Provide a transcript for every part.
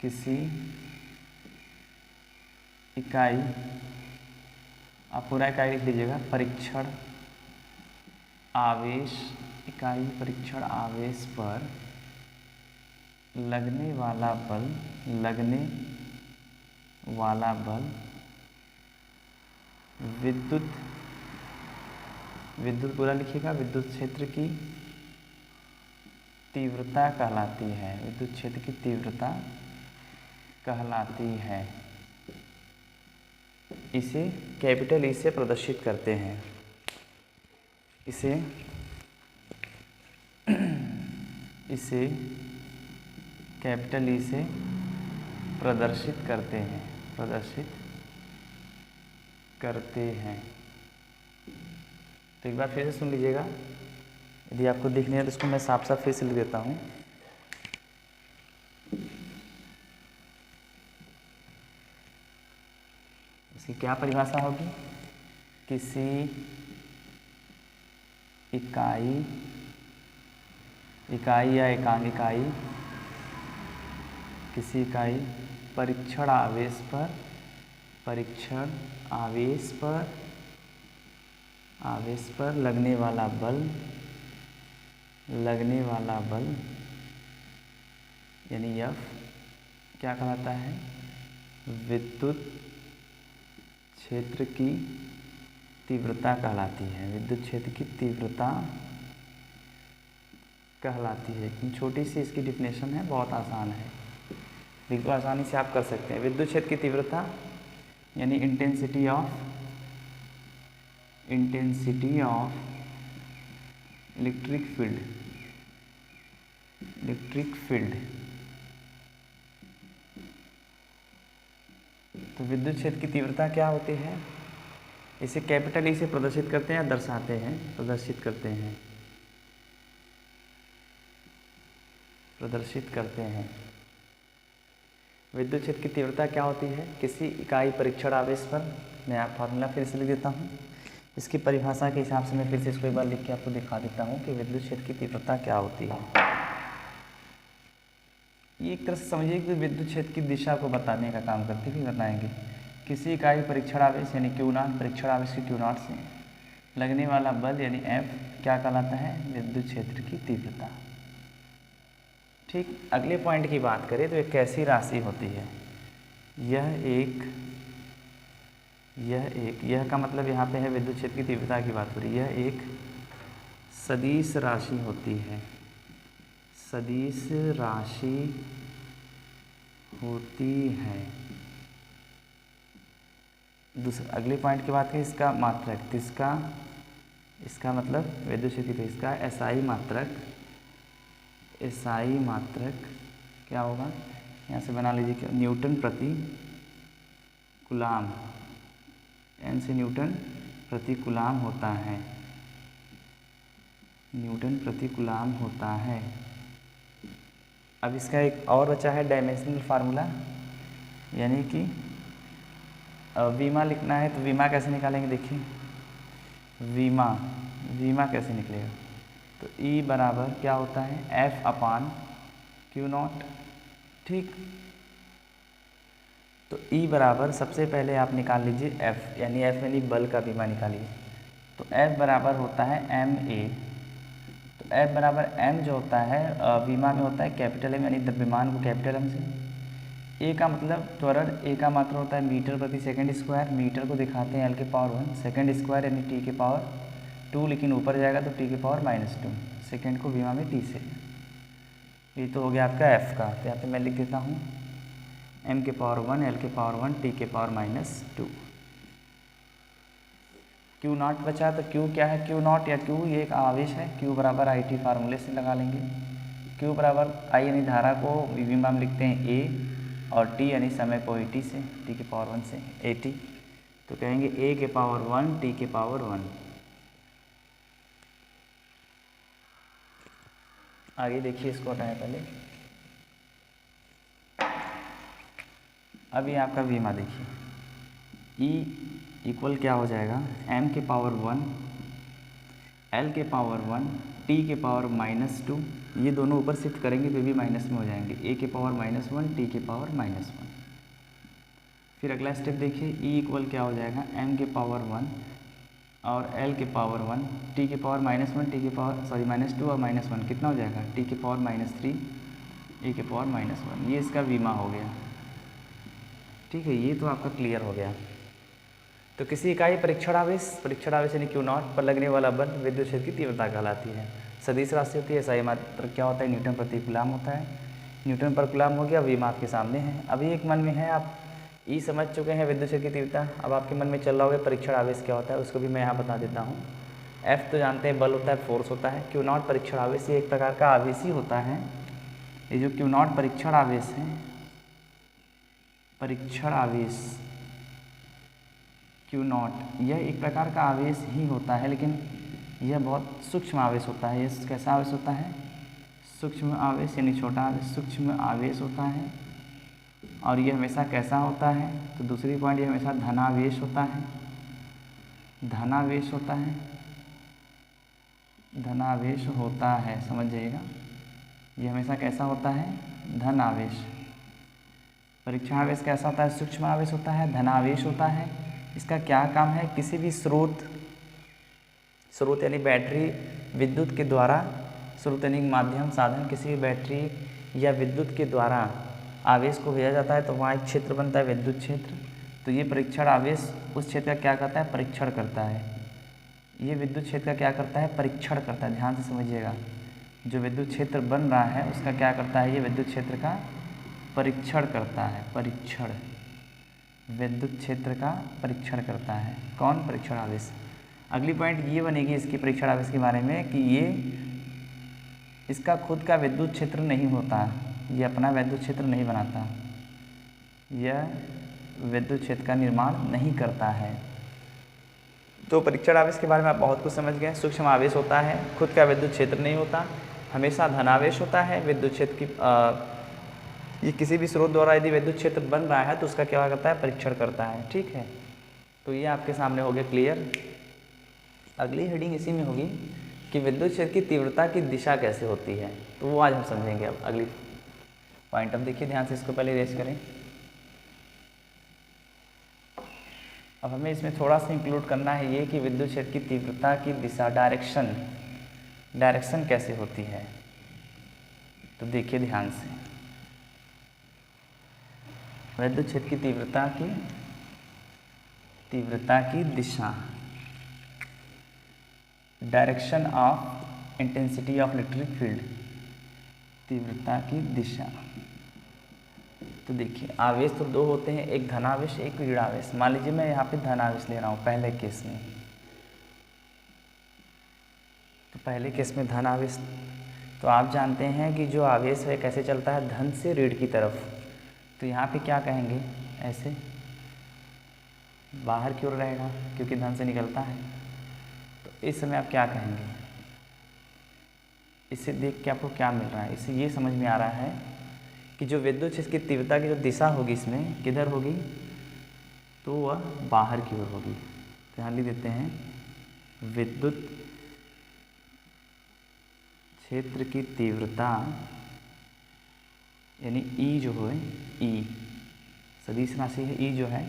किसी इकाई, आप पूरा इकाई लिख लीजिएगा, परीक्षण आवेश, इकाई परीक्षण आवेश पर लगने वाला बल, लगने वाला बल विद्युत, विद्युत पूरा लिखिएगा, विद्युत क्षेत्र की तीव्रता कहलाती है, विद्युत क्षेत्र की तीव्रता कहलाती है। इसे कैपिटल ई से प्रदर्शित करते हैं, इसे कैपिटल ई से प्रदर्शित करते हैं, प्रदर्शित करते हैं। तो एक बार फिर से सुन लीजिएगा, यदि आपको दिख नहीं है तो इसको मैं साफ साफ फिर से लिख देता हूँ। इसकी क्या परिभाषा होगी? किसी इकाई, इकाई या एकांक इकाई, किसी इकाई परीक्षण आवेश पर, परीक्षण आवेश पर लगने वाला बल, लगने वाला बल यानी F क्या कहलाता है? विद्युत क्षेत्र की तीव्रता कहलाती है, विद्युत क्षेत्र की तीव्रता कहलाती है। लेकिन छोटी सी इसकी डिफिनेशन है, बहुत आसान है, बिल्कुल आसानी से आप कर सकते हैं। विद्युत क्षेत्र की तीव्रता यानी इंटेंसिटी ऑफ इलेक्ट्रिक फील्ड। तो विद्युत क्षेत्र की तीव्रता क्या होती है? इसे कैपिटल ई से प्रदर्शित करते हैं, दर्शाते हैं, प्रदर्शित करते हैं। विद्युत क्षेत्र की तीव्रता क्या होती है? किसी इकाई परीक्षण आवेश पर, मैं आप फार्मूला फिर से लिख देता हूँ, इसकी परिभाषा के हिसाब से मैं फिर से इसको एक बार लिख के आपको दिखा देता हूँ कि विद्युत क्षेत्र की तीव्रता क्या होती है। ये एक तरह से समझिए कि विद्युत क्षेत्र की दिशा को बताने का काम करती हुई बताएंगे। किसी इकाई परीक्षण आवेश यानी Q0, परीक्षण आवेश के Q0 से लगने वाला बल यानी F क्या कहलाता है? विद्युत क्षेत्र की तीव्रता। ठीक, अगले पॉइंट की बात करें तो एक कैसी राशि होती है? यह का मतलब यहाँ पे है विद्युत क्षेत्र की तीव्रता की बात हो रही है। यह एक सदिश राशि होती है, सदिश राशि होती है। दूसरा अगले पॉइंट की बात करें, इसका मात्रक, इसका मतलब विद्युत क्षेत्र की, इसका एसआई मात्रक क्या होगा? यहाँ से बना लीजिए कि न्यूटन प्रति कूलाम, एन से न्यूटन प्रति कूलाम होता है, न्यूटन प्रति कूलाम होता है। अब इसका एक और बचा है डायमेंशनल फार्मूला, यानी कि वीमा लिखना है तो वीमा कैसे निकालेंगे? देखिए वीमा कैसे निकलेगा? तो E बराबर क्या होता है? F/Q0। ठीक, तो E बराबर सबसे पहले आप निकाल लीजिए F, यानी F यानी बल का वीमा निकालिए। तो F बराबर होता है MA। तो F बराबर M जो होता है वीमा में होता है कैपिटल M, यानी द्रव्यमान को कैपिटल M से। A का मतलब त्वरण, A का मात्रा होता है मीटर प्रति सेकंड स्क्वायर, मीटर को दिखाते हैं L⁻⁴, सेकंड स्क्वायर यानी T⁻², लेकिन ऊपर जाएगा तो T⁻², सेकंड को वीमा में T से। ये तो हो गया आपका F का, तो यहाँ पे मैं लिख देता हूँ M⁻⁴, L⁻⁴, T⁻²। Q0 बचा, तो Q क्या है? Q0 या Q ये एक आवेश है, Q बराबर IT फार्मूले से लगा लेंगे। Q बराबर I यानी धारा को विमा में लिखते हैं A, और T यानी समय को AT से, T⁻⁴ से AT, तो कहेंगे A⁻⁴ T⁻⁴। आगे देखिए, इसको हटाएं पहले। अभी आपका वीमा देखिए, E इक्वल क्या हो जाएगा? M⁻⁴, L⁻⁴, T⁻⁻², ये दोनों ऊपर शिफ्ट करेंगे तो भी माइनस में हो जाएंगे, a के पावर -1 t के पावर -1। फिर अगला स्टेप देखिए, e इक्वल क्या हो जाएगा, m के पावर 1 और l के पावर 1, t के पावर -1 t के पावर -2 और -1 कितना हो जाएगा, t के पावर -3 a के पावर -1। ये इसका वीमा हो गया। ठीक है, ये तो आपका क्लियर हो गया। तो किसी इकाई परीक्षण आवेश यानी Q नॉट पर लगने वाला बल विद्युत क्षेत्र की तीव्रता कहलाती है। सदिश राशि होती है, SI मात्र क्या होता है, न्यूटन प्रति कूलम होता है। न्यूटन पर कूलम हो गया, वीमा आपके सामने है। अभी एक मन में है, आप ई समझ चुके हैं विद्युत क्षेत्र की तीव्रता। अब आपके मन में चल रहा होगा परीक्षण आवेश क्या होता है, उसको भी मैं यहाँ बता देता हूँ। F तो जानते हैं बल होता है, फोर्स होता है। Q नॉट परीक्षण आवेश ये एक प्रकार का आवेश ही होता है। ये जो Q नॉट परीक्षण आवेश है, परीक्षण आवेश Q नॉट यह एक प्रकार का आवेश ही होता है, लेकिन यह बहुत सूक्ष्म आवेश होता है। यह कैसा आवेश होता है, सूक्ष्म आवेश यानी छोटा आवेश, सूक्ष्म आवेश होता है। और यह हमेशा कैसा होता है, तो दूसरी पॉइंट, ये हमेशा धनावेश होता है, धनावेश होता है, धनावेश होता है, समझ जाइएगा। यह हमेशा कैसा होता है, धन आवेश। परीक्षण आवेश कैसा होता है, सूक्ष्म आवेश होता है, धनावेश होता है। इसका क्या काम है, किसी भी स्रोत यानी बैटरी, विद्युत के द्वारा, स्रोत यानी माध्यम, साधन, किसी भी बैटरी या विद्युत के द्वारा आवेश को भेजा जाता है तो वहाँ एक क्षेत्र बनता है, विद्युत क्षेत्र। तो ये परीक्षण आवेश उस क्षेत्र का क्या करता है, परीक्षण करता है। ये विद्युत क्षेत्र का क्या करता है, परीक्षण करता है। ध्यान से समझिएगा, जो विद्युत क्षेत्र बन रहा है उसका क्या करता है, ये विद्युत क्षेत्र का परीक्षण करता है। परीक्षण, विद्युत क्षेत्र का परीक्षण करता है। कौन, परीक्षण आवेश। अगली पॉइंट ये बनेगी इसकी परीक्षण आवेश के बारे में कि ये इसका खुद का विद्युत क्षेत्र नहीं होता, ये अपना विद्युत क्षेत्र नहीं बनाता, यह विद्युत क्षेत्र का निर्माण नहीं करता है। तो परीक्षण आवेश के बारे में आप बहुत कुछ समझ गए। सूक्ष्म आवेश होता है, खुद का विद्युत क्षेत्र नहीं होता, हमेशा धनावेश होता है। विद्युत क्षेत्र की ये किसी भी स्रोत द्वारा यदि विद्युत क्षेत्र बन रहा है तो उसका क्या करता है, परीक्षण करता है। ठीक है, तो ये आपके सामने हो गया क्लियर। अगली हेडिंग इसी में होगी कि विद्युत क्षेत्र की तीव्रता की दिशा कैसे होती है, तो वो आज हम समझेंगे। अब अगली पॉइंट, अब देखिए ध्यान से, इसको पहले रेस करें। अब हमें इसमें थोड़ा सा इंक्लूड करना है ये कि विद्युत क्षेत्र की तीव्रता की दिशा, डायरेक्शन कैसे होती है। तो देखिए ध्यान से, विद्युत क्षेत्र की तीव्रता की दिशा, direction of intensity of electric field, तीव्रता की दिशा। तो देखिए आवेश तो दो होते हैं, एक धनावेश, एक ऋणावेश। मान लीजिए मैं यहाँ पे धनावेश ले रहा हूँ पहले केस में, तो पहले केस में धनावेश, तो आप जानते हैं कि जो आवेश है कैसे चलता है, धन से ऋण की तरफ। तो यहाँ पे क्या कहेंगे, ऐसे बाहर की ओर रहेगा क्योंकि धन से निकलता है। तो इस समय आप क्या कहेंगे, इससे देख के आपको क्या मिल रहा है, इससे ये समझ में आ रहा है कि जो विद्युत क्षेत्र की तीव्रता की जो दिशा होगी इसमें किधर होगी, तो वह बाहर की ओर होगी। तो यहाँ लिख देते हैं, विद्युत क्षेत्र की तीव्रता यानी ई जो है, ई सदिश राशि है, ई जो है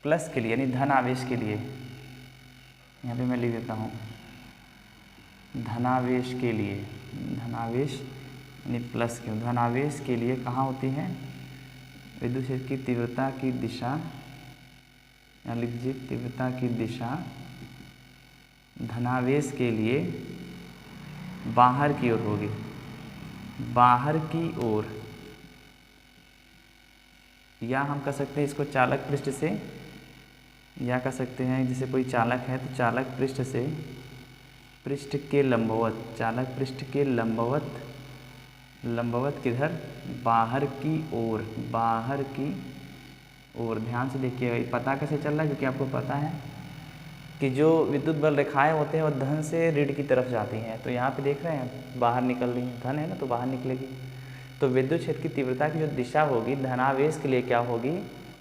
प्लस के लिए यानी धन आवेश के लिए, यहाँ पे मैं लिख देता हूँ धनावेश के लिए, धनावेश यानी प्लस के, धनावेश के लिए कहाँ होती है, विद्युत क्षेत्र की तीव्रता की दिशा, यहाँ लिख लीजिए तीव्रता की दिशा धनावेश के लिए बाहर की ओर होगी, बाहर की ओर। या हम कह सकते हैं इसको चालक पृष्ठ से, या कह सकते हैं जैसे कोई चालक है तो चालक पृष्ठ से पृष्ठ के लंबवत, चालक पृष्ठ के लंबवत, लंबवत किधर, बाहर की ओर, बाहर की ओर। ध्यान से देखिए, पता कैसे चल रहा है, क्योंकि आपको पता है कि जो विद्युत बल रेखाएं होते हैं वो धन से ऋण की तरफ जाती हैं। तो यहाँ पे देख रहे हैं बाहर निकल रही है, धन है ना तो बाहर निकलेगी। तो विद्युत क्षेत्र की तीव्रता की जो दिशा होगी धनावेश के लिए क्या होगी,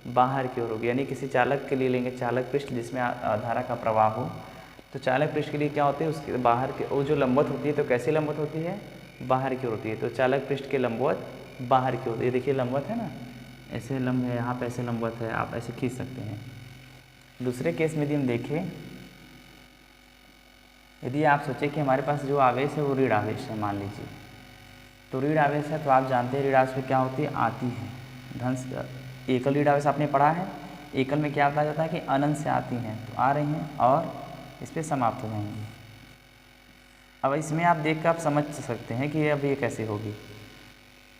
बाहर की ओर होगी। यानी किसी चालक के लिए लेंगे चालक पृष्ठ जिसमें धारा का प्रवाह हो, तो चालक पृष्ठ के लिए क्या होती है, उसके बाहर के वो जो लंबवत होती है, तो कैसी लंबवत होती है, बाहर की ओर होती है, तो चालक पृष्ठ के लंबवत बाहर की ओर। ये देखिए लंबवत है ना, ऐसे लंब है, यहाँ पे ऐसे लंबवत है, आप ऐसे खींच सकते हैं। दूसरे केस में यदि हम देखें, यदि आप सोचें कि हमारे पास जो आवेश है वो ऋण आवेश है, मान लीजिए, तो ऋण आवेश है, तो आप जानते हैं ऋण आवेश में क्या होती है, आती है धन से। एकल ऋण आवेश आपने पढ़ा है, एकल में क्या कहा जाता है कि अनंत से आती हैं, तो आ रही हैं और इस पर समाप्त हो जाएंगी। अब इसमें आप देख कर आप समझ सकते हैं कि अब ये कैसे होगी।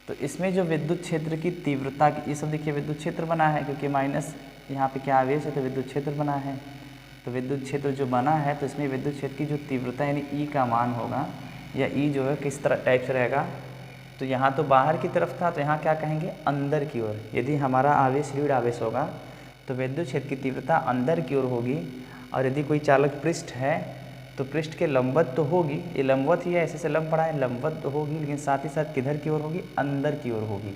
तो इसमें जो विद्युत क्षेत्र की तीव्रता की, ये सब देखिए विद्युत क्षेत्र बना है, क्योंकि माइनस यहाँ पे क्या आवेश है, तो विद्युत क्षेत्र बना है। तो विद्युत क्षेत्र जो बना है, तो इसमें विद्युत क्षेत्र की जो तीव्रता यानी ई का मान होगा, या ई जो है किस तरह टाइप से रहेगा, तो यहाँ तो बाहर की तरफ था, तो यहाँ क्या कहेंगे, अंदर की ओर। यदि हमारा आवेश ऋण आवेश होगा तो विद्युत क्षेत्र की तीव्रता अंदर की ओर होगी, और यदि कोई चालक पृष्ठ है तो पृष्ठ के लंबवत तो होगी, ये लंबवत ही है, ऐसे से लंब पड़ा है, लंबवत तो होगी, लेकिन साथ ही साथ किधर की ओर होगी, अंदर की ओर होगी।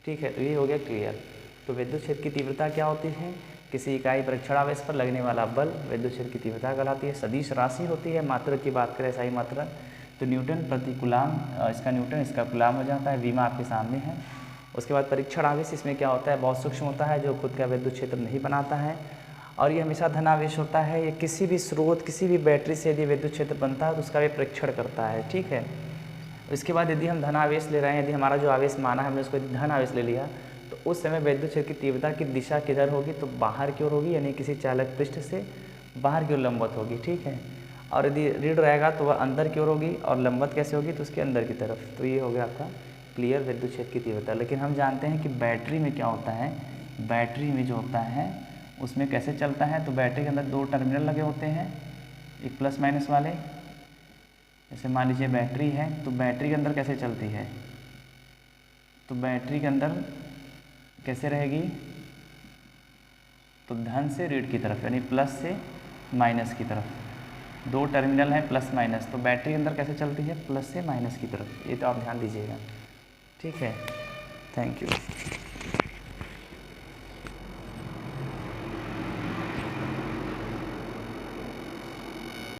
ठीक है, तो ये हो गया क्लियर। तो विद्युत क्षेत्र की तीव्रता क्या होती है, किसी इकाई परीक्षण आवेश पर लगने वाला बल विद्युत क्षेत्र की तीव्रता कहलाती है। सदिश राशि होती है, मात्रक की बात करें SI मात्रक, तो न्यूटन प्रति कूलाम, इसका न्यूटन इसका कूलाम हो जाता है, विमा आपके सामने है। उसके बाद परीक्षण आवेश, इसमें क्या होता है, बहुत सूक्ष्म होता है, जो खुद का विद्युत क्षेत्र नहीं बनाता है, और ये हमेशा धनावेश होता है। ये किसी भी स्रोत, किसी भी बैटरी से यदि विद्युत क्षेत्र बनता है तो उसका भी परीक्षण करता है। ठीक है, इसके बाद यदि हम धनावेश ले रहे हैं, यदि हमारा जो आवेश माना है हमने उसको धन आवेश ले लिया, तो उस समय विद्युत क्षेत्र की तीव्रता की दिशा किधर होगी, तो बाहर की ओर होगी, यानी किसी चालक पृष्ठ से बाहर की ओर लंबवत होगी। ठीक है, और यदि ऋण रहेगा तो वह अंदर की ओर होगी, और लंबवत कैसे होगी, तो उसके अंदर की तरफ। तो ये हो गया आपका क्लियर विद्युत क्षेत्र की तीव्रता। लेकिन हम जानते हैं कि बैटरी में क्या होता है, बैटरी में जो होता है उसमें कैसे चलता है, तो बैटरी के अंदर 2 टर्मिनल लगे होते हैं, एक प्लस माइनस वाले। जैसे मान लीजिए बैटरी है, तो बैटरी के अंदर कैसे चलती है, तो बैटरी के अंदर कैसे रहेगी, तो धन से ऋण की तरफ, यानी प्लस से माइनस की तरफ। 2 टर्मिनल है प्लस माइनस, तो बैटरी के अंदर कैसे चलती है, प्लस से माइनस की तरफ। ये तो आप ध्यान दीजिएगा। ठीक है, थैंक यू।